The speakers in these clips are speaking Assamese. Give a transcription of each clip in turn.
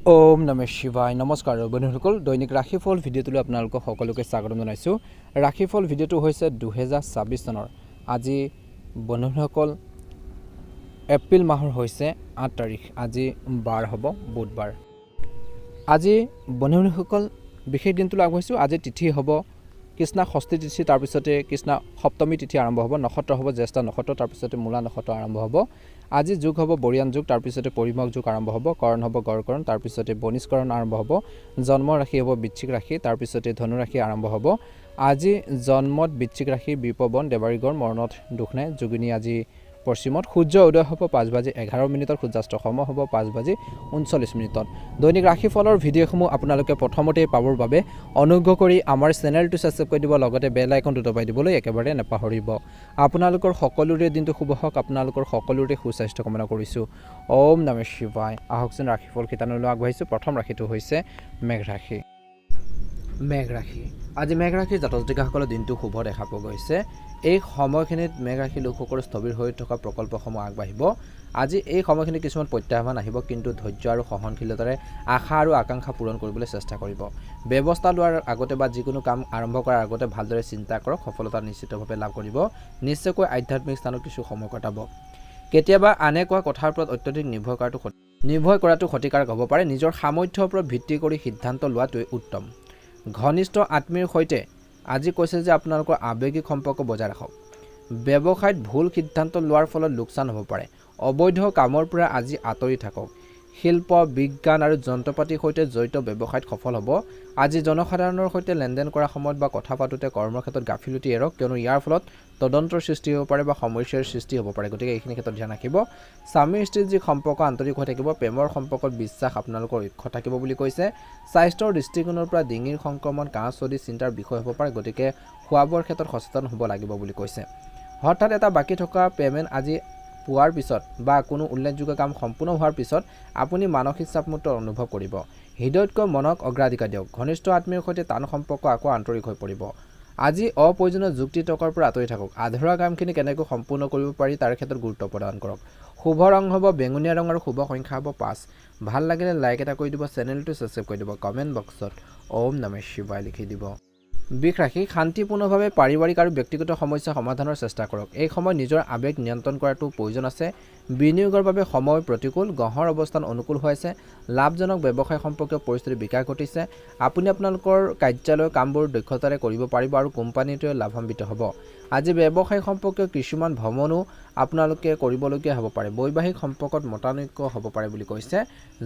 ওম নমঃ শিৱায়। নমস্কাৰ বন্ধুসকল, দৈনিক ৰাশিফল ভিডিঅ'টোলৈ আপোনালোকক সকলোকে স্বাগতম জনাইছোঁ। ৰাশিফল ভিডিঅ'টো হৈছে 2026 চনৰ। আজি বন্ধুসকল এপ্ৰিল মাহৰ হৈছে 8 তাৰিখ। আজি বাৰ হ'ব বুধবাৰ। আজি বন্ধুসকল বিশেষ দিনটোলৈ আগবাঢ়িছোঁ। আজি তিথি হ'ব কৃষ্ণা ষষ্ঠী তিথি, তাৰপিছতে কৃষ্ণা সপ্তমী তিথি আৰম্ভ হ'ব। নক্ষত্ৰ হ'ব জ্যেষ্ঠ নক্ষত্ৰ, তাৰপিছতে মূলা নক্ষত্ৰ আৰম্ভ হ'ব। আজি যুগ হ'ব বৰিয়ান যুগ, তাৰপিছতে পৰিমক যুগ আৰম্ভ হ'ব। কৰণ হ'ব গড়কৰণ, তাৰপিছতে বনিষ্কৰণ আৰম্ভ হ'ব। জন্ম ৰাশি হ'ব বৃশ্চিক ৰাশি, তাৰপিছতে ধনু ৰাশি আৰম্ভ হ'ব। আজি জন্মত বৃশ্চিক ৰাশি বিপৱন দেৱাৰীগড়, মৰণত দুখ নাই। যোগিনী আজি পশ্চিমত। সূৰ্য উদয় হ'ব 5:11, সূৰ্যাস্ত সম হ'ব 5:39। দৈনিক ৰাশিফলৰ ভিডিঅ'সমূহ আপোনালোকে প্ৰথমতেই পাবৰ বাবে অনুগ্ৰহ কৰি আমাৰ চেনেলটো ছাবস্ক্ৰাইব কৰি দিব, লগতে বেল আইকনটো দবাই দিবলৈ একেবাৰে নাপাহৰিব। আপোনালোকৰ সকলোৰে দিনটো শুভ হওক, আপোনালোকৰ সকলোৰে সুস্বাস্থ্য কামনা কৰিছোঁ। ওম নমঃ শিৱায়। আহকচোন ৰাশিফল শিতানলৈ আগবাঢ়িছোঁ। প্ৰথম ৰাশিটো হৈছে মেঘ ৰাশি। মেঘ ৰাশি। আজি মেঘ ৰাশিৰ জাতক জাতিকাসকলৰ দিনটো শুভ দেখা পোৱা গৈছে। এই সময়খিনিত মেঘ ৰাশিৰ লোকসকলৰ স্থবিৰ হৈ থকা প্ৰকল্পসমূহ আগবাঢ়িব। আজি এই সময়খিনিত কিছুমান প্ৰত্যাহ্বান আহিব, কিন্তু ধৈৰ্য আৰু সহনশীলতাৰে আশা আৰু আকাংক্ষা পূৰণ কৰিবলৈ চেষ্টা কৰিব। ব্যৱস্থা লোৱাৰ আগতে বা যিকোনো কাম আৰম্ভ কৰাৰ আগতে ভালদৰে চিন্তা কৰক, সফলতা নিশ্চিতভাৱে লাভ কৰিব। নিশ্চয়কৈ আধ্যাত্মিক স্থানত কিছু সময় কটাব। কেতিয়াবা আনে কোৱা কথাৰ ওপৰত অত্যধিক নিৰ্ভৰ কৰাটো ক্ষতিকাৰক হ'ব পাৰে। নিজৰ সামৰ্থ্যৰ ওপৰত ভিত্তি কৰি সিদ্ধান্ত লোৱাটোৱে উত্তম। ঘনিষ্ঠ আত্মীয়ৰ সৈতে আজি কৈছে যে আপোনালোকৰ আৱেগিক সম্পৰ্ক বজাই ৰাখক। ব্যৱসায়ত ভুল সিদ্ধান্ত লোৱাৰ ফলত লোকচান হ'ব পাৰে। অবৈধ কামৰ পৰা আজি আঁতৰি থাকক। শিল্প, বিজ্ঞান আৰু যন্ত্ৰপাতিৰ সৈতে জড়িত ব্যৱসায়ত সফল হ'ব। আজি জনসাধাৰণৰ সৈতে লেনদেন কৰাৰ সময়ত বা কথা পাতোঁতে কৰ্মৰ ক্ষেত্ৰত গাফিলতি এৰক, কিয়নো ইয়াৰ ফলত তদন্তৰ সৃষ্টি হ'ব পাৰে বা সমস্যাৰ সৃষ্টি হ'ব পাৰে। গতিকে এইখিনি ক্ষেত্ৰত ধ্যান ৰাখিব। স্বামী স্ত্ৰীৰ যি সম্পৰ্ক আন্তৰিক হৈ থাকিব। প্ৰেমৰ সম্পৰ্কত বিশ্বাস আপোনালোকৰ অক্ষ থাকিব বুলি কৈছে। স্বাস্থ্যৰ দৃষ্টিকোণৰ পৰা ডিঙিৰ সংক্ৰমণ, কাহ চৰ্দি চিন্তাৰ বিষয় হ'ব পাৰে। গতিকে খোৱা বোৱাৰ ক্ষেত্ৰত সচেতন হ'ব লাগিব বুলি কৈছে। হঠাৎ এটা বাকী থকা পে'মেণ্ট আজি পোৱাৰ পিছত বা কোনো উল্লেখযোগ্য কাম সম্পূৰ্ণ হোৱাৰ পিছত আপুনি মানসিক চাপমুক্ত অনুভৱ কৰিব। হৃদয়তকৈ মনক অগ্ৰাধিকাৰ দিয়ক। ঘনিষ্ঠ আত্মীয়ৰ সৈতে টান সম্পৰ্ক আকৌ আন্তৰিক হৈ পৰিব। আজি অপ্ৰয়োজনীয় যুক্তি তৰ্কৰ পৰা আঁতৰি থাকক। আধৰুৱা কামখিনি কেনেকৈ সম্পূৰ্ণ কৰিব পাৰি তাৰ ক্ষেত্ৰত গুৰুত্ব প্ৰদান কৰক। শুভ ৰং হ'ব বেঙুনীয়া ৰং আৰু শুভ সংখ্যা হ'ব 5। ভাল লাগিলে লাইক এটা কৰি দিব, চেনেলটো ছাবস্ক্ৰাইব কৰি দিব, কমেণ্ট বক্সত ওম নমঃ শিৱায় লিখি দিব। বৃষ ৰাশি। শান্তিপূৰ্ণভাৱে পাৰিবাৰিক আৰু ব্যক্তিগত সমস্যা সমাধানৰ চেষ্টা কৰক। এই সময় নিজৰ আৱেগ নিয়ন্ত্ৰণ কৰাটো প্ৰয়োজন আছে। বিনিয়োগৰ বাবে সময় প্ৰতিকূল, গ্ৰহৰ অৱস্থান অনুকূল হৈ আছে। লাভজনক ব্যৱসায় সম্পৰ্কীয় পৰিস্থিতিৰ বিকাশ ঘটিছে। আপুনি আপোনালোকৰ কাৰ্যালয়ৰ কামবোৰ দক্ষতাৰে কৰিব পাৰিব আৰু কোম্পানীটোৱে লাভান্বিত হ'ব। আজি ব্যৱসায় সম্পৰ্কীয় কিছুমান ভ্ৰমণো আপোনালোকে কৰিবলগীয়া হ'ব পাৰে। বৈবাহিক সম্পৰ্কত মতানৈক্য হ'ব পাৰে বুলি কৈছে,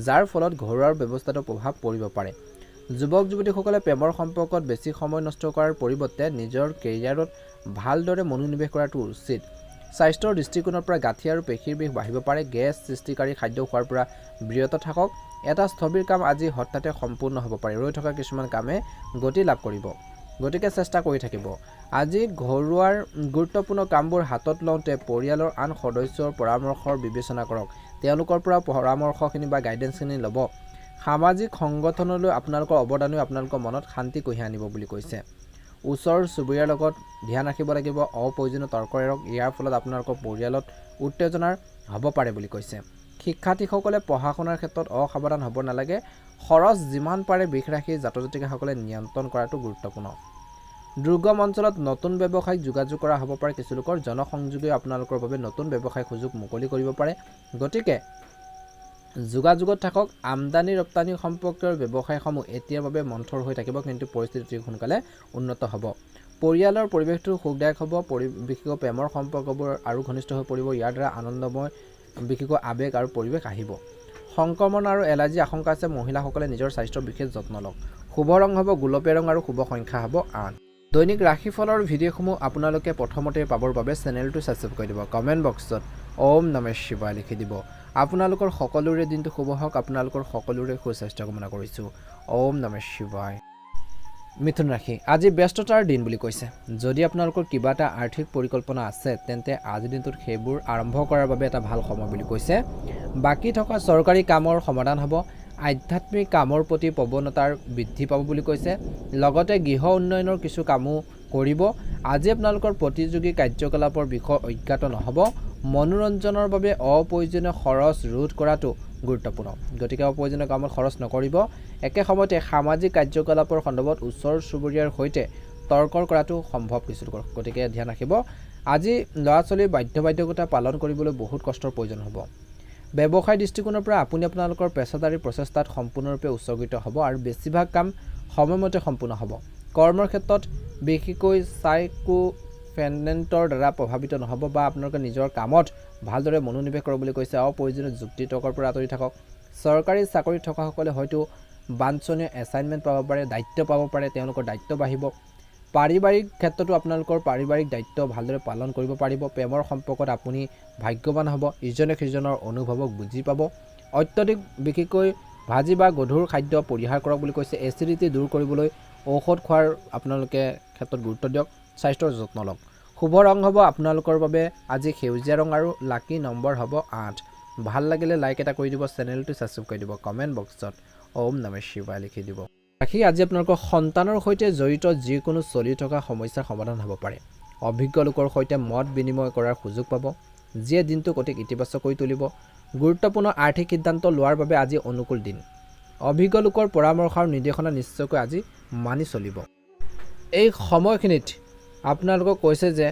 যাৰ ফলত ঘৰুৱা ব্যৱস্থাটো প্ৰভাৱ পৰিব পাৰে। যুৱক যুৱতীসকলে প্ৰেমৰ সম্পৰ্কত বেছি সময় নষ্ট কৰাৰ পৰিৱৰ্তে নিজৰ কেৰিয়াৰত ভালদৰে মনোনিৱেশ কৰাটো উচিত। স্বাস্থ্যৰ দৃষ্টিকোণৰ পৰা গাঁঠি আৰু পেশীৰ বিষ বাঢ়িব পাৰে। গেছ সৃষ্টিকাৰী খাদ্য খোৱাৰ পৰা বিৰত থাকক। এটা স্থবিৰ কাম আজি হঠাতে সম্পূৰ্ণ হ'ব পাৰে। ৰৈ থকা কিছুমান কামে গতি লাভ কৰিব, গতিকে চেষ্টা কৰি থাকিব। আজি ঘৰুৱাৰ গুৰুত্বপূৰ্ণ কামবোৰ হাতত লওঁতে পৰিয়ালৰ আন সদস্যৰ পৰামৰ্শৰ বিবেচনা কৰক। তেওঁলোকৰ পৰা পৰামৰ্শখিনি বা গাইডেঞ্চখিনি ল'ব। সামাজিক সংগঠনলৈ আপোনালোকৰ অৱদানেও আপোনালোকৰ মনত শান্তি কঢ়িয়াই আনিব বুলি কৈছে। ওচৰ চুবুৰীয়াৰ লগত ধ্যান ৰাখিব লাগিব। অপ্ৰয়োজনীয় তৰ্ক এৰক, ইয়াৰ ফলত আপোনালোকৰ পৰিয়ালত উত্তেজনাৰ হ'ব পাৰে বুলি কৈছে। শিক্ষাৰ্থীসকলে পঢ়া শুনাৰ ক্ষেত্ৰত অসাৱধান হ'ব নালাগে। খৰচ যিমান পাৰে বৃষ ৰাশিৰ জাতক জাতিকাসকলে নিয়ন্ত্ৰণ কৰাটো গুৰুত্বপূৰ্ণ। দুৰ্গম অঞ্চলত নতুন ব্যৱসায়িক যোগাযোগ কৰা হ'ব পাৰে। কিছু লোকৰ জনসংযোগে আপোনালোকৰ বাবে নতুন ব্যৱসায়িক সুযোগ মুকলি কৰিব পাৰে। গতিকে যোগাযোগত থাকক। আমদানি ৰপ্তানি সম্পৰ্কীয় ব্যৱসায়সমূহ এতিয়াৰ বাবে মন্থৰ হৈ থাকিব, কিন্তু পৰিস্থিতি সোনকালে উন্নত হ'ব। পৰিয়ালৰ পৰিৱেশটো সুখদায়ক হ'ব। বিশেষকৈ প্ৰেমৰ সম্পৰ্কবোৰ আৰু ঘনিষ্ঠ হৈ পৰিব। ইয়াৰ দ্বাৰা আনন্দময় বিশেষকৈ আৱেগ আৰু পৰিৱেশ আহিব। সংক্ৰমণ আৰু এলাৰ্জিৰ আশংকা আছে। মহিলাসকলে নিজৰ স্বাস্থ্যৰ বিশেষ যত্ন লওক। শুভ ৰং হ'ব গোলপীয়া ৰং আৰু শুভ সংখ্যা হ'ব 8। দৈনিক ৰাশিফলৰ ভিডিঅ'সমূহ আপোনালোকে প্ৰথমতে পাবৰ বাবে চেনেলটো ছাবস্ক্ৰাইব কৰি দিব, কমেণ্ট বক্সত ওম নমঃ শিৱায় লিখি দিব। আপোনালোকৰ সকলোৰে দিনটো শুভ হওক, আপোনালোকৰ সকলোৰে সুস্বাস্থ্য কামনা কৰিছোঁ। ওম নমঃ শিৱায়। মিথুন ৰাশি। আজি ব্যস্ততাৰ দিন বুলি কৈছে। যদি আপোনালোকৰ কিবা এটা আৰ্থিক পৰিকল্পনা আছে, তেন্তে আজিৰ দিনটোত সেইবোৰ আৰম্ভ কৰাৰ বাবে এটা ভাল সময় বুলি কৈছে। বাকী থকা চৰকাৰী কামৰ সমাধান হ'ব। আধ্যাত্মিক কামৰ প্ৰতি প্ৰৱণতাৰ বৃদ্ধি পাব বুলি কৈছে। লগতে গৃহ উন্নয়নৰ কিছু কামো কৰিব। আজি আপোনালোকৰ প্ৰতিযোগী কাৰ্যকলাপৰ বিষয়ে অজ্ঞাত নহ'ব। মনোৰঞ্জনৰ বাবে অপ্ৰয়োজনীয় খৰচ ৰোধ কৰাটো গুৰুত্বপূৰ্ণ। গতিকে অপ্ৰয়োজনীয় কামত খৰচ নকৰিব। একে সময়তে সামাজিক কাৰ্যকলাপৰ সন্দৰ্ভত ওচৰ চুবুৰীয়াৰ সৈতে তৰ্ক কৰাটো সম্ভৱ কিছুলোকৰ। গতিকে ধ্যান ৰাখিব। আজি ল'ৰা ছোৱালীৰ বাধ্যবাধকতা পালন কৰিবলৈ বহুত কষ্টৰ প্ৰয়োজন হ'ব। ব্যৱসায় দৃষ্টিকোণৰ পৰা আপুনি আপোনালোকৰ পেছাদাৰী প্ৰচেষ্টাত সম্পূৰ্ণৰূপে উৎসৰ্গিত হ'ব আৰু বেছিভাগ কাম সময়মতে সম্পূৰ্ণ হ'ব। কৰ্মৰ ক্ষেত্ৰত বিশেষকৈ চাইকোফেনেণ্টৰ দ্বাৰা প্ৰভাৱিত নহ'ব বা আপোনালোকে নিজৰ কামত ভালদৰে মনোনিৱেশ কৰক বুলি কৈছে। অপ্ৰয়োজনীয় যুক্তি তৰ্কৰ পৰা আঁতৰি থাকক। চৰকাৰী চাকৰি থকাসকলে হয়তো বাঞ্ছনীয় এছাইনমেণ্ট পাব পাৰে, দায়িত্ব পাব পাৰে, তেওঁলোকৰ দায়িত্ব বাঢ়িব। পাৰিবাৰিক ক্ষেত্ৰতো আপোনালোকৰ পাৰিবাৰিক দায়িত্ব ভালদৰে পালন কৰিব পাৰিব। প্ৰেমৰ সম্পৰ্কত আপুনি ভাগ্যৱান হ'ব। ইজনে সিজনৰ অনুভৱক বুজি পাব। অত্যধিক বিশেষকৈ ভাজি বা গধুৰ খাদ্য পৰিহাৰ কৰক বুলি কৈছে। এচিডিটি দূৰ কৰিবলৈ ঔষধ খোৱাৰ আপোনালোকে ক্ষেত্ৰত গুৰুত্ব দিয়ক। স্বাস্থ্যৰ যত্ন লওক। শুভ ৰং হ'ব আপোনালোকৰ বাবে আজি সেউজীয়া ৰং আৰু লাকি নম্বৰ হ'ব 8। ভাল লাগিলে লাইক এটা কৰি দিব, চেনেলটো ছাবস্ক্ৰাইব কৰি দিব, কমেণ্ট বক্সত ওম নমঃ শিৱায় লিখি দিব। ৰাখি আজি আপোনালোকৰ সন্তানৰ সৈতে জড়িত যিকোনো চলি থকা সমস্যাৰ সমাধান হ'ব পাৰে। অভিজ্ঞ লোকৰ সৈতে মত বিনিময় কৰাৰ সুযোগ পাব, যিয়ে দিনটোক অধিক ইতিবাচক কৰি তুলিব। গুৰুত্বপূৰ্ণ আৰ্থিক সিদ্ধান্ত লোৱাৰ বাবে আজি অনুকূল দিন। অভিজ্ঞ লোকৰ পৰামৰ্শ আৰু নিৰ্দেশনা নিশ্চয়কৈ আজি মানি চলিব। এই সময়খিনিত আপোনালোকক কৈছে যে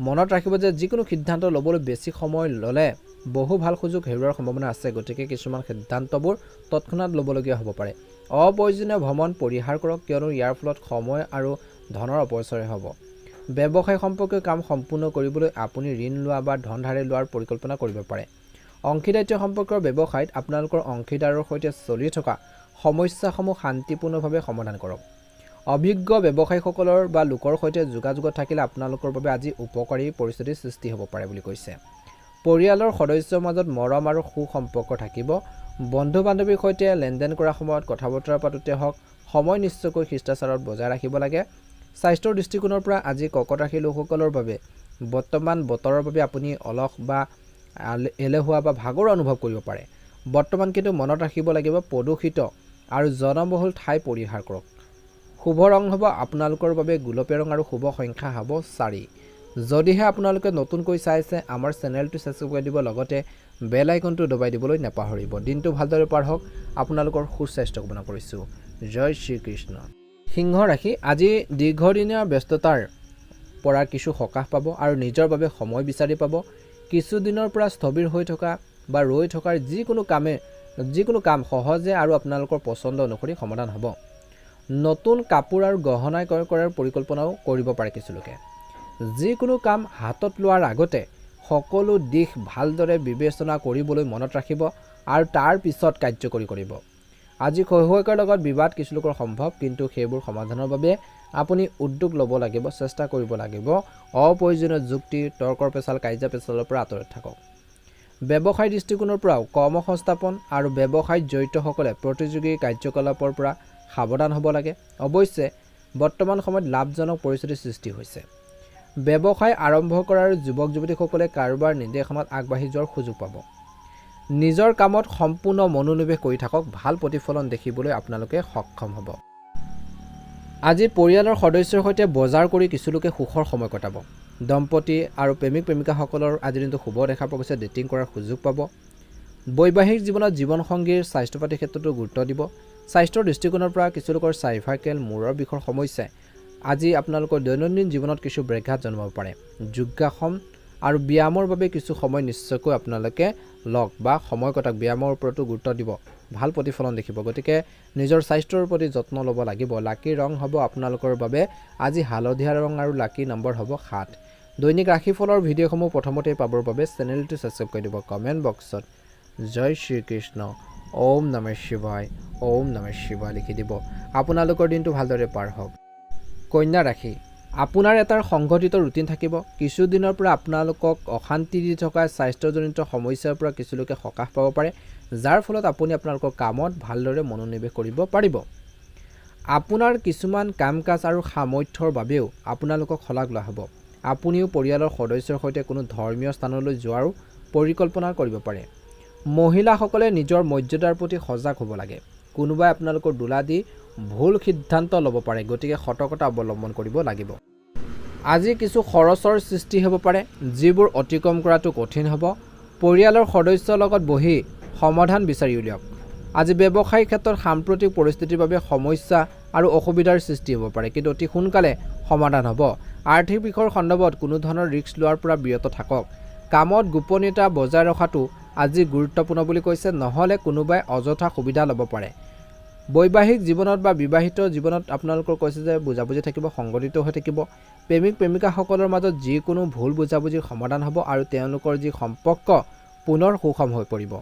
মনত ৰাখিব যে যিকোনো সিদ্ধান্ত ল'বলৈ বেছি সময় ল'লে বহু ভাল সুযোগ হেৰুৱাৰ সম্ভাৱনা আছে। গতিকে কিছুমান সিদ্ধান্তবোৰ তৎক্ষণাত ল'বলগীয়া হ'ব পাৰে। অপ্ৰয়োজনীয় ভ্ৰমণ পৰিহাৰ কৰক, কিয়নো ইয়াৰ ফলত সময় আৰু ধনৰ অপচয় হ'ব। ব্যৱসায় সম্পৰ্কীয় কাম সম্পূৰ্ণ কৰিবলৈ আপুনি ঋণ লোৱা বা ধন ধাৰে লোৱাৰ পৰিকল্পনা কৰিব পাৰে। অংশীদাৰিত্ব সম্পৰ্কৰ ব্যৱসায়ত আপোনালোকৰ অংশীদাৰৰ সৈতে চলি থকা সমস্যাসমূহ শান্তিপূৰ্ণভাৱে সমাধান কৰক। অভিজ্ঞ ব্যৱসায়ীসকলৰ বা লোকৰ সৈতে যোগাযোগত থাকিলে আপোনালোকৰ বাবে আজি উপকাৰী পৰিস্থিতিৰ সৃষ্টি হ'ব পাৰে বুলি কৈছে। পৰিয়ালৰ সদস্যৰ মাজত মৰম আৰু সুসম্পৰ্ক থাকিব। বন্ধু বান্ধৱীৰ সৈতে লেনদেন কৰাৰ সময়ত কথা বতৰা পাতোঁতে হওক সময় নিশ্চয়কৈ শিষ্টাচাৰত বজাই ৰাখিব লাগে। স্বাস্থ্যৰ দৃষ্টিকোণৰ পৰা আজি কৰ্কট ৰাশিৰ লোকসকলৰ বাবে বৰ্তমান বতৰৰ বাবে আপুনি অলস বা এলেহুৱা বা ভাগৰ অনুভৱ কৰিব পাৰে। বৰ্তমান কিন্তু মনত ৰাখিব লাগিব প্ৰদূষিত আৰু জনবহুল ঠাই পৰিহাৰ কৰক। শুভ ৰং হ'ব আপোনালোকৰ বাবে গোলপীয়া ৰং আৰু শুভ সংখ্যা হ'ব 4। যদিহে আপোনালোকে নতুনকৈ চাইছে আমাৰ চেনেলটো ছাবস্ক্ৰাইব কৰি দিব, লগতে বেল আইকনটো দবাই দিবলৈ নাপাহৰিব। দিনটো ভালদৰে পাৰ হওক। আপোনালোকৰ সুস্বাস্থ্য কামনা কৰিছোঁ। জয় শ্ৰীকৃষ্ণ। সিংহ ৰাশি আজি দীৰ্ঘদিনীয়া ব্যস্ততাৰ পৰা কিছু সকাহ পাব আৰু নিজৰ বাবে সময় বিচাৰি পাব। কিছুদিনৰ পৰা স্থবিৰ হৈ থকা বা ৰৈ থকাৰ যিকোনো কাম সহজে আৰু আপোনালোকৰ পচন্দ অনুসৰি সমাধান হ'ব। নতুন কাপোৰ আৰু গহনা ক্ৰয় কৰাৰ পৰিকল্পনাও কৰিব পাৰে কিছুলোকে। যিকোনো কাম হাতত লোৱাৰ আগতে সকলো দিশ ভালদৰে বিবেচনা কৰিবলৈ মনত ৰাখিব আৰু তাৰ পিছত কাৰ্যকৰী কৰিব। আজি শহুৱেকৰ লগত বিবাদ কিছুলোকৰ সম্ভৱ, কিন্তু সেইবোৰ সমাধানৰ বাবে আপুনি উদ্যোগ ল'ব লাগিব, চেষ্টা কৰিব লাগিব। অপ্ৰয়োজনীয় যুক্তি তৰ্কৰ পেচাল কাজিয়া পেচালৰ পৰা আঁতৰত থাকক। ব্যৱসায় দৃষ্টিকোণৰ পৰাও কৰ্মসংস্থাপন আৰু ব্যৱসায়ত জড়িতসকলে প্ৰতিযোগী কাৰ্যকলাপৰ পৰা সাৱধান হ'ব লাগে। অৱশ্যে বৰ্তমান সময়ত লাভজনক পৰিস্থিতিৰ সৃষ্টি হৈছে। ব্যৱসায় আৰম্ভ কৰাৰ যুৱক যুৱতীসকলে কাৰোবাৰ নিৰ্দেশনাত আগবাঢ়ি যোৱাৰ সুযোগ পাব। নিজৰ কামত সম্পূৰ্ণ মনোনিৱেশ কৰি থাকক। ভাল প্ৰতিফলন দেখিবলৈ আপোনালোকে সক্ষম হ'ব। আজি পৰিয়ালৰ সদস্যৰ সৈতে বজাৰ কৰি কিছুলোকে সুখৰ সময় কটাব। দম্পতি আৰু প্ৰেমিক প্ৰেমিকাসকলৰ আজিৰ দিনটো শুভ দেখা পোৱা গৈছে। ডেটিং কৰাৰ সুযোগ পাব। বৈবাহিক জীৱনত জীৱনসংগীৰ স্বাস্থ্য পাতিৰ ক্ষেত্ৰতো গুৰুত্ব দিব। স্বাস্থ্যৰ দৃষ্টিকোণৰ পৰা কিছুলোকৰ চাৰ্ভাইকেল মূৰৰ বিষৰ সমস্যাই আজি আপোনালোকৰ দৈনন্দিন জীৱনত কিছু ব্যাঘাত জন্মাব পাৰে। যোগাসন আৰু ব্যায়ামৰ বাবে কিছু সময় নিশ্চয়কৈ আপোনালোকে লওক বা সময় কটাক। ব্যায়ামৰ ওপৰতো গুৰুত্ব দিব, ভাল প্ৰতিফলন দেখিব। গতিকে নিজৰ স্বাস্থ্যৰ প্ৰতি যত্ন ল'ব লাগিব। লাকি ৰং হ'ব আপোনালোকৰ বাবে আজি হালধীয়া ৰং আৰু লাকি নম্বৰ হ'ব 7। দৈনিক ৰাশিফলৰ ভিডিঅ'সমূহ প্ৰথমতে পাবৰ বাবে চেনেলটো ছাবস্ক্ৰাইব কৰি দিব, কমেণ্ট বক্সত জয় শ্ৰীকৃষ্ণ ওম নমঃ শিৱায় ওম নমঃ শিৱায় লিখি দিব। আপোনালোকৰ দিনটো ভালদৰে পাৰ হওক। কন্যা ৰাশি আপোনাৰ এটাৰ সংগঠিত ৰুটিন থাকিব। কিছুদিনৰ পৰা আপোনালোকক অশান্তি দি থকা স্বাস্থ্যজনিত সমস্যাৰ পৰা কিছুলোকে সকাহ পাব পাৰে, যাৰ ফলত আপুনি আপোনালোকৰ কামত ভালদৰে মনোনিৱেশ কৰিব পাৰিব। আপোনাৰ কিছুমান কাম কাজ আৰু সামৰ্থ্যৰ বাবেও আপোনালোকক শলাগ লোৱা হ'ব। আপুনিও পৰিয়ালৰ সদস্যৰ সৈতে কোনো ধৰ্মীয় স্থানলৈ যোৱাৰো পৰিকল্পনা কৰিব পাৰে। মহিলাসকলে নিজৰ মৰ্যাদাৰ প্ৰতি সজাগ হ'ব লাগে। কোনোবাই আপোনালোকৰ দোলা দি ভুল সিদ্ধান্ত ল'ব পাৰে, গতিকে সতৰ্কতা অৱলম্বন কৰিব লাগিব। আজি কিছু খৰচৰ সৃষ্টি হ'ব পাৰে, যিবোৰ অতিক্ৰম কৰাটো কঠিন হ'ব। পৰিয়ালৰ সদস্যৰ লগত বহি সমাধান বিচাৰি উলিয়াওক। আজি ব্যৱসায়িক ক্ষেত্ৰত সাম্প্ৰতিক পৰিস্থিতিৰ বাবে সমস্যা আৰু অসুবিধাৰ সৃষ্টি হ'ব পাৰে, কিন্তু অতি সোনকালে সমাধান হ'ব। আৰ্থিক বিষয়ৰ সন্দৰ্ভত কোনো ধৰণৰ ৰিস্ক লোৱাৰ পৰা বিৰত থাকক। কামত গোপনীয়তা বজাই ৰখাটো আজি গুৰুত্বপূৰ্ণ বুলি কৈছে, নহ'লে কোনোবাই অযথা সুবিধা ল'ব পাৰে। বৈবাহিক জীৱনত বা বিবাহিত জীৱনত আপোনালোকৰ কৈছে যে বুজাবুজি থাকিব, সংগঠিত হৈ থাকিব। প্ৰেমিক প্ৰেমিকাসকলৰ মাজত যিকোনো ভুল বুজাবুজিৰ সমাধান হ'ব আৰু তেওঁলোকৰ যি সম্পৰ্ক পুনৰ সুষম হৈ পৰিব।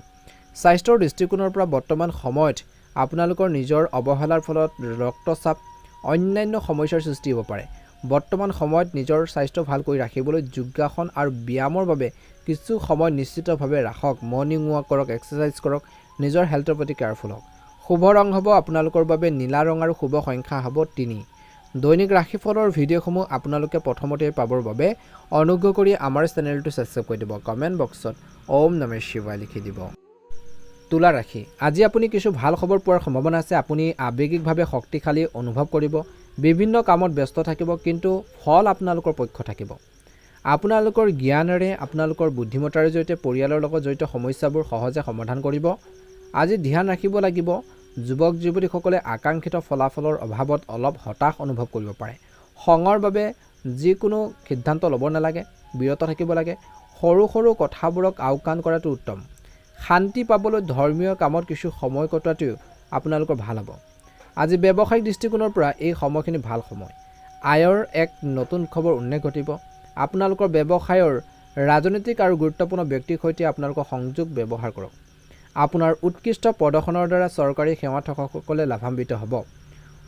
স্বাস্থ্যৰ দৃষ্টিকোণৰ পৰা বৰ্তমান সময়ত আপোনালোকৰ নিজৰ অৱহেলাৰ ফলত ৰক্তচাপ অন্যান্য সমস্যাৰ সৃষ্টি হ'ব পাৰে। বৰ্তমান সময়ত নিজৰ স্বাস্থ্য ভাল কৰি ৰাখিবলৈ যোগাসন আৰু ব্যায়ামৰ বাবে কিছু সময় নিশ্চিতভাৱে ৰাখক। মৰ্ণিং ৱাক কৰক, এক্সাৰচাইজ কৰক, নিজৰ হেল্থৰ প্ৰতি কেয়াৰফুল হওক। শুভ ৰং হ'ব আপোনালোকৰ বাবে নীলা ৰং আৰু শুভ সংখ্যা হ'ব 3। দৈনিক ৰাশিফলৰ ভিডিঅ'সমূহ আপোনালোকে প্ৰথমতে পাবৰ বাবে অনুগ্ৰহ কৰি আমাৰ চেনেলটো ছাবস্ক্ৰাইব কৰি দিব। কমেণ্ট বক্সত ওম নমঃ শিৱায় লিখি দিব। তুলা ৰাশি, আজি আপুনি কিছু ভাল খবৰ পোৱাৰ সম্ভাৱনা আছে। আপুনি আৱেগিকভাৱে শক্তিশালী অনুভৱ কৰিব, বিভিন্ন কামত ব্যস্ত থাকিব, কিন্তু ফল আপোনালোকৰ পক্ষ থাকিব। আপোনালোকৰ জ্ঞানেৰে, আপোনালোকৰ বুদ্ধিমত্তাৰ জৰিয়তে পৰিয়ালৰ লগত জড়িত সমস্যাবোৰ সহজে সমাধান কৰিব। আজি ধ্যান ৰাখিব লাগিব। যুৱক যুৱতীসকলে আকাংক্ষিত ফলাফলৰ অভাৱত অলপ হতাশ অনুভৱ কৰিব পাৰে। খঙৰ বাবে যিকোনো সিদ্ধান্ত ল'ব নালাগে, বিৰত থাকিব লাগে। সৰু সৰু কথাবোৰক আওকাণ কৰাটো উত্তম। শান্তি পাবলৈ ধৰ্মীয় কামত কিছু সময় কটোৱাটো আপোনালোকৰ ভাল হ'ব। আজি ব্যৱসায়িক দৃষ্টিকোণৰ পৰা এই সময়খিনি ভাল সময়। আয়ৰ এক নতুন খবৰ উল্লেখ ঘটিব। আপোনালোকৰ ব্যৱসায়ৰ ৰাজনৈতিক আৰু গুৰুত্বপূৰ্ণ ব্যক্তিৰ সৈতে আপোনালোকৰ সংযোগ ব্যৱহাৰ কৰক। আপোনাৰ উৎকৃষ্ট প্ৰদৰ্শনৰ দ্বাৰা চৰকাৰী সেৱা থকাসকলে লাভান্বিত হ'ব।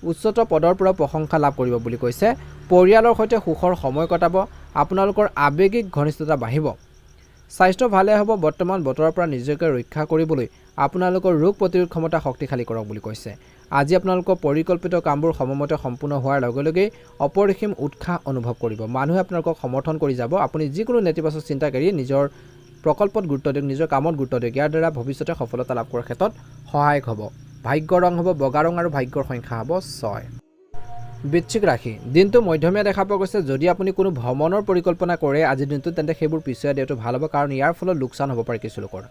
উচ্চতৰ পদৰ পৰা প্ৰশংসা লাভ কৰিব বুলি কৈছে। পৰিয়ালৰ সৈতে সুখৰ সময় কটাব। আপোনালোকৰ আৱেগিক ঘনিষ্ঠতা বাঢ়িব। স্বাস্থ্য ভালে হ'ব। বৰ্তমান বতৰৰ পৰা নিজকে ৰক্ষা কৰিবলৈ আপোনালোকৰ ৰোগ প্ৰতিৰোধ ক্ষমতা শক্তিশালী কৰক বুলি কৈছে। আজি আপোনালোকৰ পৰিকল্পিত কামবোৰ সময়মতে সম্পূৰ্ণ হোৱাৰ লগে লগেই অপৰিসীম উৎসাহ অনুভৱ কৰিব। মানুহে আপোনালোকক সমৰ্থন কৰি যাব। আপুনি যিকোনো নেতিবাচক চিন্তা এৰি নিজৰ প্ৰকল্পত গুৰুত্ব দিয়ক, নিজৰ কামত গুৰুত্ব দিয়ক। ইয়াৰ দ্বাৰা ভৱিষ্যতে সফলতা লাভ কৰাৰ ক্ষেত্ৰত সহায়ক হ'ব। ভাগ্যৰ ৰং হ'ব বগা ৰং আৰু ভাগ্যৰ সংখ্যা হ'ব 6। বৃশ্চিক ৰাশি, দিনটো মধ্যমীয়া দেখা পোৱা গৈছে। যদি আপুনি কোনো ভ্ৰমণৰ পৰিকল্পনা কৰে আজিৰ দিনটোত, তেন্তে সেইবোৰ পিছুৱাই দিয়াটো ভাল হ'ব, কাৰণ ইয়াৰ ফলত লোকচান হ'ব পাৰে কিছু লোকৰ।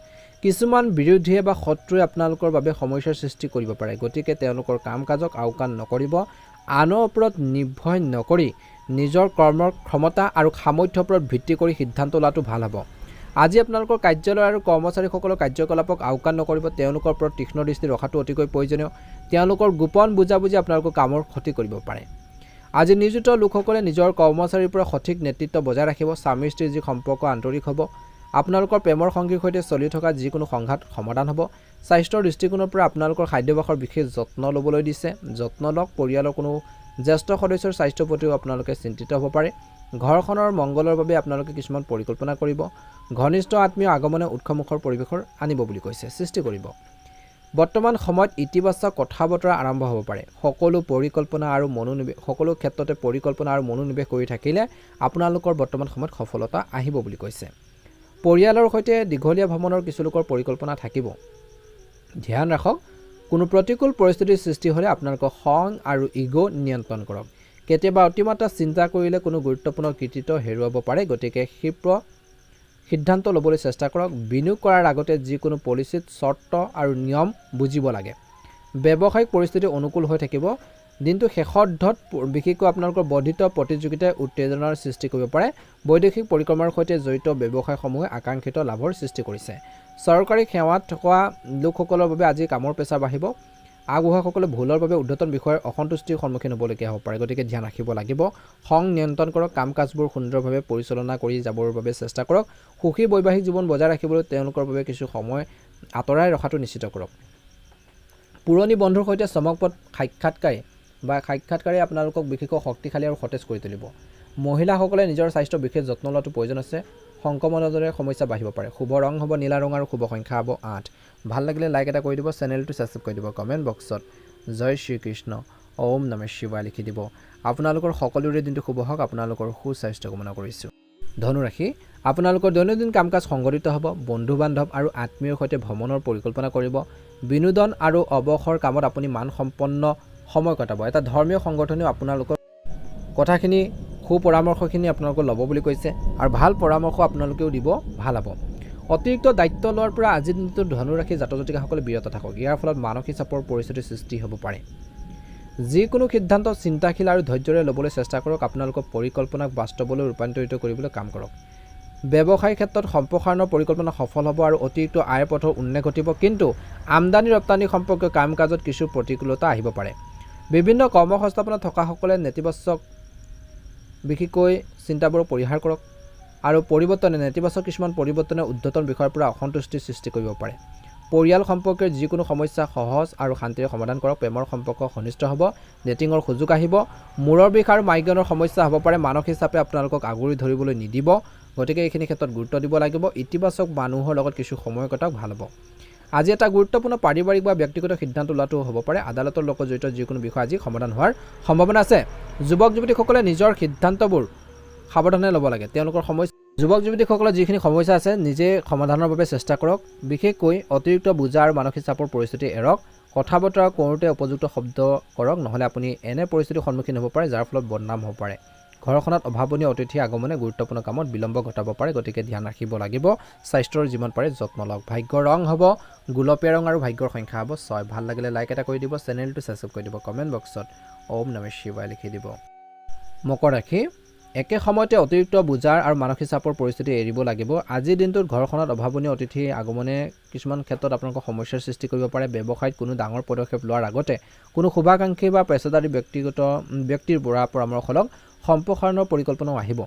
কিছুমান বিৰোধীয়ে বা শত্ৰুৱে আপোনালোকৰ বাবে সমস্যাৰ সৃষ্টি কৰিব পাৰে, গতিকে তেওঁলোকৰ কাম কাজক আওকাণ নকৰিব। আনৰ ওপৰত নিৰ্ভৰ নকৰি নিজৰ কৰ্মৰ ক্ষমতা আৰু সামৰ্থ্যৰ ওপৰত ভিত্তি কৰি সিদ্ধান্ত লোৱাটো ভাল হ'ব। আজি আপোনালোকৰ কাৰ্যালয় আৰু কৰ্মচাৰীসকলৰ কাৰ্যকলাপক আওকাণ নকৰিব। তেওঁলোকৰ ওপৰত তীক্ষ্ণ দৃষ্টি ৰখাটো অতিকৈ প্ৰয়োজনীয়। তেওঁলোকৰ গোপন বুজাবুজি আপোনালোকৰ কামৰ ক্ষতি কৰিব পাৰে। আজি নিয়োজিত লোকসকলে নিজৰ কৰ্মচাৰীৰ পৰা সঠিক নেতৃত্ব বজাই ৰাখিব। স্বামী স্ত্ৰীৰ যি সম্পৰ্ক আন্তৰিক হ'ব। আপোনালোকৰ প্ৰেমৰ সংগীৰ সৈতে চলি থকা যিকোনো সংঘাত সমাধান হ'ব। স্বাস্থ্যৰ দৃষ্টিকোণৰ পৰা আপোনালোকৰ খাদ্যাভ্যাসৰ বিশেষ যত্ন ল'বলৈ দিছে। যত্ন লওক। পৰিয়ালৰ কোনো জ্যেষ্ঠ সদস্যৰ স্বাস্থ্যৰ প্ৰতিও আপোনালোকে চিন্তিত হ'ব পাৰে। ঘৰখনৰ মংগলৰ বাবে আপোনালোকে কিছুমান পৰিকল্পনা কৰিব। ঘনিষ্ঠ আত্মীয় আগমনে উৎসৱমুখৰ পৰিৱেশৰ আনিব বুলি কৈছে, সৃষ্টি কৰিব। বৰ্তমান সময়ত ইতিবাচক কথা বতৰা আৰম্ভ হ'ব পাৰে। সকলো ক্ষেত্ৰতে পৰিকল্পনা আৰু মনোনিৱেশ কৰি থাকিলে আপোনালোকৰ বৰ্তমান সময়ত সফলতা আহিব বুলি কৈছে। পৰিয়ালৰ সৈতে দীঘলীয়া ভ্ৰমণৰ কিছু লোকৰ পৰিকল্পনা থাকিব। ধ্যান ৰাখক। কোনো প্ৰতিকূল পৰিস্থিতিৰ সৃষ্টি হ'লে আপোনালোকৰ খং আৰু ইগ' নিয়ন্ত্ৰণ কৰক। কেতিয়াবা অতিমাত্ৰা চিন্তা কৰিলে কোনো গুৰুত্বপূৰ্ণ কৃতিত্ব হেৰুৱাব পাৰে, গতিকে ক্ষীপ্ৰ সিদ্ধান্ত ল'বলৈ চেষ্টা কৰক। বিনিয়োগ কৰাৰ আগতে যিকোনো পলিচিত চৰ্ত আৰু নিয়ম বুজিব লাগে। ব্যৱসায়িক পৰিস্থিতি অনুকূল হৈ থাকিব। দিনটো শেষাৰ্ধত বিশেষকৈ আপোনালোকৰ বৰ্ধিত প্ৰতিযোগিতাই উত্তেজনাৰ সৃষ্টি কৰিব পাৰে। বৈদেশিক পৰিক্ৰমাৰ সৈতে জড়িত ব্যৱসায়সমূহে আকাংক্ষিত লাভৰ সৃষ্টি কৰিছে। চৰকাৰী সেৱাত থকা লোকসকলৰ বাবে আজি কামৰ প্ৰেছাৰ বাঢ়িব। আগবঢ়াসকলে ভুলৰ বাবে ঊৰ্ধ্বতন বিষয়ৰ অসন্তুষ্টিৰ সন্মুখীন হ'বলগীয়া হ'ব পাৰে, গতিকে ধ্যান ৰাখিব লাগিব। খং নিয়ন্ত্ৰণ কৰক। কাম কাজবোৰ সুন্দৰভাৱে পৰিচালনা কৰি যাবৰ বাবে চেষ্টা কৰক। সুখী বৈবাহিক জীৱন বজাই ৰাখিবলৈ তেওঁলোকৰ বাবে কিছু সময় আঁতৰাই ৰখাটো নিশ্চিত কৰক। পুৰণি বন্ধুৰ সৈতে চমকপ্ৰদ সাক্ষাৎকাৰে আপোনালোকক বিশেষকৈ শক্তিশালী আৰু সতেজ কৰি তুলিব। মহিলাসকলে নিজৰ স্বাস্থ্যৰ বিশেষ যত্ন লোৱাটো প্ৰয়োজন আছে। সংক্ৰমণৰ দৰে সমস্যা বাঢ়িব পাৰে। শুভ ৰং হ'ব নীলা ৰং আৰু শুভ সংখ্যা হ'ব 8। ভাল লাগিলে লাইক এটা কৰি দিব, চেনেলটো ছাবস্ক্ৰাইব কৰি দিব। কমেণ্ট বক্সত জয় শ্ৰীকৃষ্ণ ওম নমঃ শিৱায় লিখি দিব। আপোনালোকৰ সকলোৰে দিনটো শুভ হওক। আপোনালোকৰ সুস্বাস্থ্য কামনা কৰিছোঁ। ধনুৰাশি, আপোনালোকৰ দৈনন্দিন কাম কাজ সংগঠিত হ'ব। বন্ধু বান্ধৱ আৰু আত্মীয়ৰ সৈতে ভ্ৰমণৰ পৰিকল্পনা কৰিব। বিনোদন আৰু অৱসৰ কামত আপুনি মানসম্পন্ন সময় কটাব। এটা ধৰ্মীয় সংগঠনেও আপোনালোকৰ কথাখিনি সুপৰামৰ্শখিনি আপোনালোকক ল'ব বুলি কৈছে আৰু ভাল পৰামৰ্শ আপোনালোকেও দিব, ভাল হ'ব। অতিৰিক্ত দায়িত্ব লোৱাৰ পৰা আজিৰ দিনটোত ধনু ৰাশি জাতক জাতিকাসকলে বিৰত থাকক। ইয়াৰ ফলত মানসিক চাপৰ পৰিস্থিতিৰ সৃষ্টি হ'ব পাৰে। যিকোনো সিদ্ধান্ত চিন্তাশীল আৰু ধৈৰ্যৰে ল'বলৈ চেষ্টা কৰক। আপোনালোকৰ পৰিকল্পনাক বাস্তৱলৈ ৰূপান্তৰিত কৰিবলৈ কাম কৰক। ব্যৱসায়িক ক্ষেত্ৰত সম্প্ৰসাৰণৰ পৰিকল্পনা সফল হ'ব আৰু অতিৰিক্ত আয়ৰ পথৰ উন্নতি ঘটিব, কিন্তু আমদানি ৰপ্তানি সম্পৰ্কীয় কাম কাজত কিছু প্ৰতিকূলতা আহিব পাৰে। বিভিন্ন কৰ্মসংস্থাপনত থকাসকলে নেতিবাচক বিশেষকৈ চিন্তাবোৰ পৰিহাৰ কৰক আৰু নেতিবাচক কিছুমান পৰিৱৰ্তনে উদ্ধতন বিষয়ৰ পৰা অসন্তুষ্টিৰ সৃষ্টি কৰিব পাৰে। পৰিয়াল সম্পৰ্কীয় যিকোনো সমস্যা সহজ আৰু শান্তিৰে সমাধান কৰক। প্ৰেমৰ সম্পৰ্ক ঘনিষ্ঠ হ'ব, ডেটিঙৰ সুযোগ আহিব। মূৰৰ বিষ আৰু মাইগ্ৰেনৰ সমস্যা হ'ব পাৰে। মানসিক চাপে আপোনালোকক আগুৰি ধৰিবলৈ নিদিব, গতিকে এইখিনি ক্ষেত্ৰত গুৰুত্ব দিব লাগিব। ইতিবাচক মানুহৰ লগত কিছু সময় কটাওক, ভাল হ'ব। আজি এটা গুৰুত্বপূৰ্ণ পাৰিবাৰিক বা ব্যক্তিগত সিদ্ধান্ত লোৱাটো হ'ব পাৰে। আদালতৰ লগত জড়িত যিকোনো বিষয় আজি সমাধান হোৱাৰ সম্ভাৱনা আছে। যুৱক যুৱতীসকলে নিজৰ সিদ্ধান্তবোৰ সাৱধানে ল'ব লাগে। তেওঁলোকৰ যুৱক যুৱতীসকলৰ যিখিনি সমস্যা আছে নিজে সমাধানৰ বাবে চেষ্টা কৰক। বিশেষকৈ অতিৰিক্ত বোজা আৰু মানসিক চাপৰ পৰিস্থিতি এৰক। কথা বতৰা কৰোঁতে উপযুক্ত শব্দ কৰক, নহ'লে আপুনি এনে পৰিস্থিতিৰ সন্মুখীন হ'ব পাৰে যাৰ ফলত বদনাম হ'ব পাৰে। ঘৰখনত অভাৱনীয় অতিথি আগমনে গুৰুত্বপূৰ্ণ কামত বিলম্ব ঘটাব পাৰে, গতিকে ধ্যান ৰাখিব লাগিব। স্বাস্থ্যৰ যিমান পাৰে যত্ন লওক। ভাগ্যৰ ৰং হ'ব গোলপীয়া ৰং আৰু ভাগ্যৰ সংখ্যা হ'ব 6। ভাল লাগিলে লাইক এটা কৰি দিব, চেনেলটো ছাবস্ক্ৰাইব কৰি দিব, কমেণ্ট বক্সত ওম নমঃ শিৱায় লিখি দিব। মকৰ ৰাশি, একে সময়তে অতিৰিক্ত বোজাৰ আৰু মানসিক চাপৰ পৰিস্থিতি এৰিব লাগিব। আজিৰ দিনটোত ঘৰখনত অভাৱনীয় অতিথি আগমনে কিছুমান ক্ষেত্ৰত আপোনালোকৰ সমস্যাৰ সৃষ্টি কৰিব পাৰে। ব্যৱসায়ত কোনো ডাঙৰ পদক্ষেপ লোৱাৰ আগতে কোনো শুভাকাংক্ষী বা পেছাদাৰী ব্যক্তিৰ পৰা পৰামৰ্শ লওক। সম্প্ৰসাৰণৰ পৰিকল্পনাও আহিব।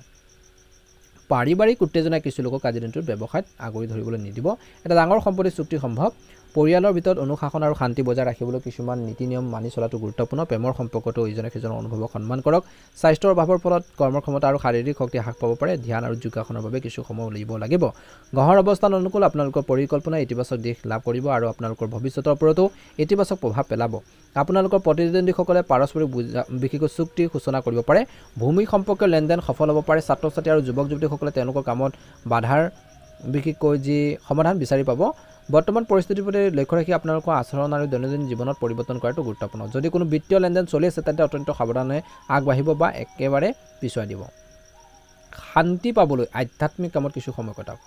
পাৰিবাৰিক উত্তেজনাই কিছু লোকক আজিৰ দিনটোত ব্যৱসায়ত আগুৰি ধৰিবলৈ নিদিব। এটা ডাঙৰ সম্পত্তি চুক্তি সম্ভৱ। পৰিয়ালৰ ভিতৰত অনুশাসন আৰু শান্তি বজাই ৰাখিবলৈ কিছুমান নীতি নিয়ম মানি চলাটো গুৰুত্বপূৰ্ণ। প্ৰেমৰ সম্পৰ্কটো ইজনে সিজনৰ অনুভৱক সন্মান কৰক। স্বাস্থ্যৰ অভাৱৰ ফলত কৰ্মক্ষমতা আৰু শাৰীৰিক শক্তি হ্ৰাস পাব পাৰে। ধ্যান আৰু যোগাসনৰ বাবে কিছু সময় উলিয়াব লাগিব। গ্ৰহৰ অৱস্থান অনুকূল। আপোনালোকৰ পৰিকল্পনাই ইতিবাচক দিশ লাভ কৰিব আৰু আপোনালোকৰ ভৱিষ্যতৰ ওপৰতো ইতিবাচক প্ৰভাৱ পেলাব। আপোনালোকৰ প্ৰতিদ্বন্দ্বীসকলে পাৰস্পৰিক বিশেষকৈ চুক্তি সূচনা কৰিব পাৰে। ভূমি সম্পৰ্কীয় লেনদেন সফল হ'ব পাৰে। ছাত্ৰ ছাত্ৰী আৰু যুৱক যুৱতীসকলে তেওঁলোকৰ কামত বাধাৰ বিশেষকৈ যি সমাধান বিচাৰি পাব। বৰ্তমান পৰিস্থিতিৰ প্ৰতি লক্ষ্য ৰাখি আপোনালোকৰ আচৰণ আৰু দৈনন্দিন জীৱনত পৰিৱৰ্তন কৰাটো গুৰুত্বপূৰ্ণ। যদি কোনো বিত্তীয় লেনদেন চলি আছে তেন্তে অত্যন্ত সাৱধানে আগবাঢ়িব বা একেবাৰে পিছুৱাই দিব। শান্তি পাবলৈ আধ্যাত্মিক কামত কিছু সময় কটাওক।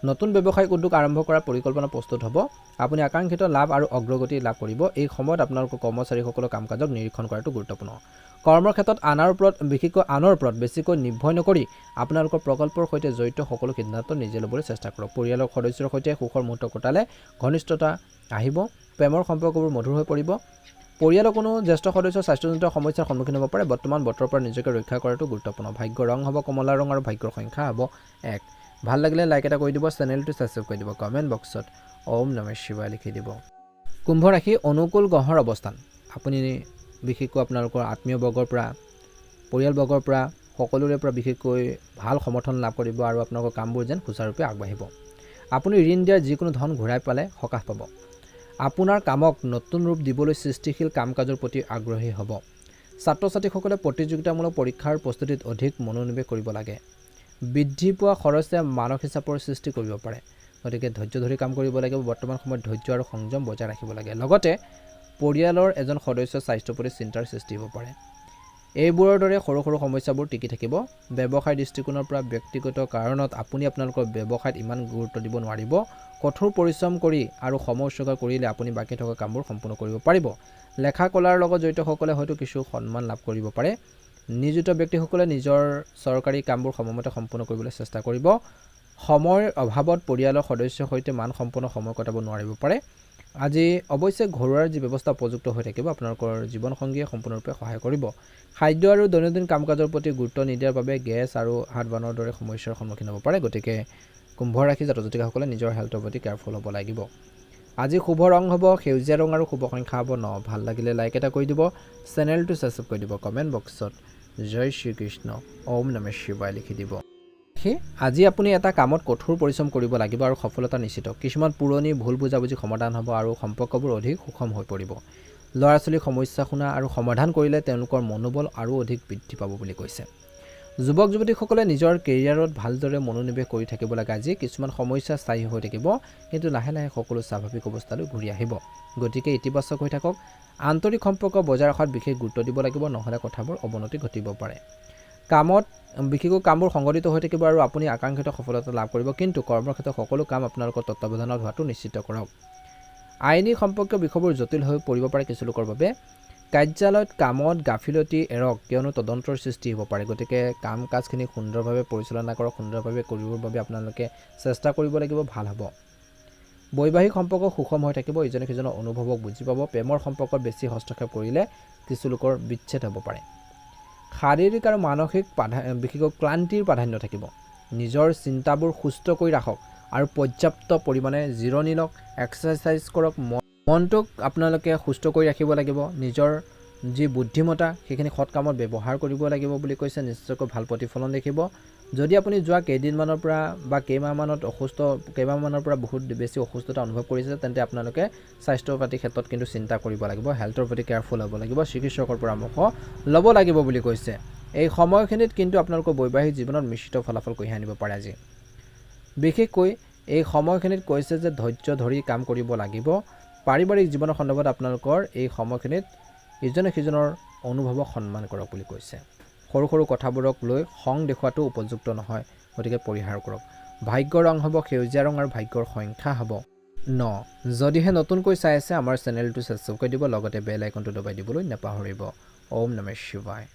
নতুন ব্যৱসায়িক উদ্যোগ আৰম্ভ কৰাৰ পৰিকল্পনা প্ৰস্তুত হ'ব। আপুনি আকাংক্ষিত লাভ আৰু অগ্ৰগতি লাভ কৰিব। এই সময়ত আপোনালোকৰ কৰ্মচাৰীসকলৰ কাম কাজক নিৰীক্ষণ কৰাটো গুৰুত্বপূৰ্ণ। কৰ্মৰ ক্ষেত্ৰত আনৰ ওপৰত বেছিকৈ নিৰ্ভৰ নকৰি আপোনালোকৰ প্ৰকল্পৰ সৈতে জড়িত সকলো সিদ্ধান্ত নিজে ল'বলৈ চেষ্টা কৰক। পৰিয়ালৰ সদস্যৰ সৈতে সুখৰ মুহূৰ্ত কটালে ঘনিষ্ঠতা আহিব। প্ৰেমৰ সম্পৰ্কবোৰ মধুৰ হৈ পৰিব। পৰিয়ালৰ কোনো জ্যেষ্ঠ সদস্য স্বাস্থ্যজনিত সমস্যাৰ সন্মুখীন হ'ব পাৰে। বৰ্তমান বতৰৰ পৰা নিজকে ৰক্ষা কৰাটো গুৰুত্বপূৰ্ণ। ভাগ্যৰ ৰং হ'ব কমলা ৰং আৰু ভাগ্যৰ সংখ্যা হ'ব 1। ভাল লাগিলে লাইক এটা কৰি দিব, চেনেলটো ছাবস্ক্ৰাইব কৰি দিব, কমেণ্ট বক্সত ওম নমঃ শিৱায় লিখি দিব। কুম্ভ ৰাশি, অনুকূল গ্ৰহৰ অৱস্থান। আপুনি বিশেষকৈ আপোনালোকৰ আত্মীয়বৰ্গৰ পৰা পৰিয়ালবৰ্গৰ পৰা সকলোৰে পৰা বিশেষকৈ ভাল সমৰ্থন লাভ কৰিব আৰু আপোনালোকৰ কামবোৰ যেন সুচাৰুৰূপে আগবাঢ়িব। আপুনি ঋণ দিয়াৰ যিকোনো ধন ঘূৰাই পালে সকাহ পাব। আপোনাৰ কামক নতুন ৰূপ দিবলৈ সৃষ্টিশীল কাম কাজৰ প্ৰতি আগ্ৰহী হ'ব। ছাত্ৰ ছাত্ৰীসকলে প্ৰতিযোগিতামূলক পৰীক্ষাৰ প্ৰস্তুতিত অধিক মনোনিৱেশ কৰিব লাগে। বৃদ্ধি পোৱা খৰচে মানসিক চাপৰ সৃষ্টি কৰিব পাৰে, গতিকে ধৈৰ্য ধৰি কাম কৰিব লাগিব। বৰ্তমান সময়ত ধৈৰ্য আৰু সংযম বজাই ৰাখিব লাগে। লগতে পৰিয়ালৰ এজন সদস্যৰ স্বাস্থ্যৰ প্ৰতি চিন্তাৰ সৃষ্টি হ'ব পাৰে। এইবোৰৰ দৰে সৰু সৰু সমস্যাবোৰ টিকি থাকিব। ব্যৱসায় দৃষ্টিকোণৰ পৰা ব্যক্তিগত কাৰণত আপুনি আপোনালোকৰ ব্যৱসায়ত ইমান গুৰুত্ব দিব নোৱাৰিব। কঠোৰ পৰিশ্ৰম কৰি আৰু সময় উৎসৰ্গ কৰিলে আপুনি বাকী থকা কামবোৰ সম্পূৰ্ণ কৰিব পাৰিব। লেখা কলাৰ লগত জড়িতসকলে হয়তো কিছু সন্মান লাভ কৰিব পাৰে। নিয়োজিত ব্যক্তিসকলে নিজৰ চৰকাৰী কামবোৰ সময়মতে সম্পূৰ্ণ কৰিবলৈ চেষ্টা কৰিব। সময়ৰ অভাৱত পৰিয়ালৰ সদস্যৰ সৈতে মানসম্পন্ন সময় কটাব নোৱাৰিব পাৰে। আজি অৱশ্যে ঘৰুৱাৰ যি ব্যৱস্থা উপযুক্ত হৈ থাকিব, আপোনালোকৰ জীৱনসংগীয়ে সম্পূৰ্ণৰূপে সহায় কৰিব। খাদ্য আৰু দৈনন্দিন কাম কাজৰ প্ৰতি গুৰুত্ব নিদিয়াৰ বাবে গেছ আৰু হাতবানৰ দৰে সমস্যাৰ সন্মুখীন হ'ব পাৰে, গতিকে কুম্ভ ৰাশি জাতক জাতিকাসকলে নিজৰ হেল্থৰ প্ৰতি কেয়াৰফুল হ'ব লাগিব। আজি শুভ ৰং হ'ব সেউজীয়া ৰং আৰু শুভ সংখ্যা হ'ব 9। ভাল লাগিলে লাইক এটা কৰি দিব, চেনেলটো ছাবস্ক্ৰাইব কৰি দিব, কমেণ্ট বক্সত জয় শ্ৰীকৃষ্ণ ওম নমঃ শিৱায় লিখি দিব। আজি আপুনি এটা কামত কঠোৰ পৰিশ্ৰম কৰিব লাগিব আৰু সফলতা নিশ্চিত। কিছুমান পুৰণি ভুল বুজাবুজি সমাধান হ'ব আৰু সম্পৰ্কবোৰ অধিক সুষম হৈ পৰিব। ল'ৰা ছোৱালীৰ সমস্যা শুনা আৰু সমাধান কৰিলে তেওঁলোকৰ মনোবল আৰু অধিক বৃদ্ধি পাব বুলি কৈছে। যুৱক যুৱতীসকলে নিজৰ কেৰিয়াৰত ভালদৰে মনোনিৱেশ কৰি থাকিব লাগে। আজি কিছুমান সমস্যা স্থায়ী হৈ থাকিব, কিন্তু লাহে লাহে সকলো স্বাভাৱিক অৱস্থালৈ ঘূৰি আহিব, গতিকে ইতিবাচক হৈ থাকক। আন্তৰিক সম্পৰ্ক বজাই ৰখাত বিশেষ গুৰুত্ব দিব লাগিব, নহ'লে কথাবোৰ অৱনতি ঘটিব পাৰে। কামত বিশেষকৈ কামবোৰ সংগঠিত হৈ থাকিব আৰু আপুনি আকাংক্ষিত সফলতা লাভ কৰিব। কিন্তু কৰ্মক্ষেত্ৰত সকলো কাম আপোনালোকৰ তত্ত্বাৱধানত হোৱাটো নিশ্চিত কৰক। আইনী সম্পৰ্কীয় বিষয়বোৰ জটিল হৈ পৰিব পাৰে কিছু লোকৰ বাবে। কাৰ্যালয়ত কামত গাফিলতি এৰক, কিয়নো তদন্তৰ সৃষ্টি হ'ব পাৰে। গতিকে কাম কাজখিনি সুন্দৰভাৱে পৰিচালনা কৰক, সুন্দৰভাৱে কৰিবৰ বাবে আপোনালোকে চেষ্টা কৰিব লাগিব, ভাল হ'ব। বৈবাহিক সম্পৰ্ক সুষম হৈ থাকিব, ইজনে সিজনৰ অনুভৱক বুজি পাব। প্ৰেমৰ সম্পৰ্কত বেছি হস্তক্ষেপ কৰিলে কিছু লোকৰ বিচ্ছেদ হ'ব পাৰে। শাৰীৰিক আৰু মানসিক বিশেষকৈ ক্লান্তিৰ প্ৰাধান্য থাকিব। নিজৰ চিন্তাবোৰ সুস্থ কৰি ৰাখক আৰু পৰ্যাপ্ত পৰিমাণে জিৰণি লওক, এক্সাৰচাইজ কৰক। মনটোক আপোনালোকে সুস্থ কৰি ৰাখিব লাগিব। নিজৰ যি বুদ্ধিমত্তা সেইখিনি সৎ কামত ব্যৱহাৰ কৰিব লাগিব বুলি কৈছে, নিশ্চয়কৈ ভাল প্ৰতিফলন দেখিব। যদি আপুনি যোৱা কেইদিনমানৰ পৰা বা কেইমাহমানৰ পৰা বহুত বেছি অসুস্থতা অনুভৱ কৰিছে, তেন্তে আপোনালোকে স্বাস্থ্য পাতিৰ ক্ষেত্ৰত কিন্তু চিন্তা কৰিব লাগিব, হেল্থৰ প্ৰতি কেয়াৰফুল হ'ব লাগিব, চিকিৎসকৰ পৰামৰ্শ ল'ব লাগিব বুলি কৈছে। এই সময়খিনিত কিন্তু আপোনালোকৰ বৈবাহিক জীৱনত মিশ্ৰিত ফলাফল কঢ়িয়াই আনিব পাৰে আজি। বিশেষকৈ এই সময়খিনিত কৈছে যে ধৈৰ্য ধৰি কাম কৰিব লাগিব। পাৰিবাৰিক জীৱনৰ সন্দৰ্ভত আপোনালোকৰ এই সময়খিনিত ইজনে সিজনৰ অনুভৱক সন্মান কৰক বুলি কৈছে। সৰু সৰু কথাবোৰক লৈ খং দেখুৱাটো উপযুক্ত নহয়, গতিকে পৰিহাৰ কৰক। ভাগ্যৰ ৰং হ'ব সেউজীয়া ৰং আৰু ভাগ্যৰ সংখ্যা হ'ব 9। যদিহে নতুনকৈ চাই আছে আমাৰ চেনেলটো ছাবস্ক্ৰাইব কৰি দিব, লগতে বেল আইকনটো দবাই দিবলৈ নাপাহৰিব। ওম নমঃ শিৱায়।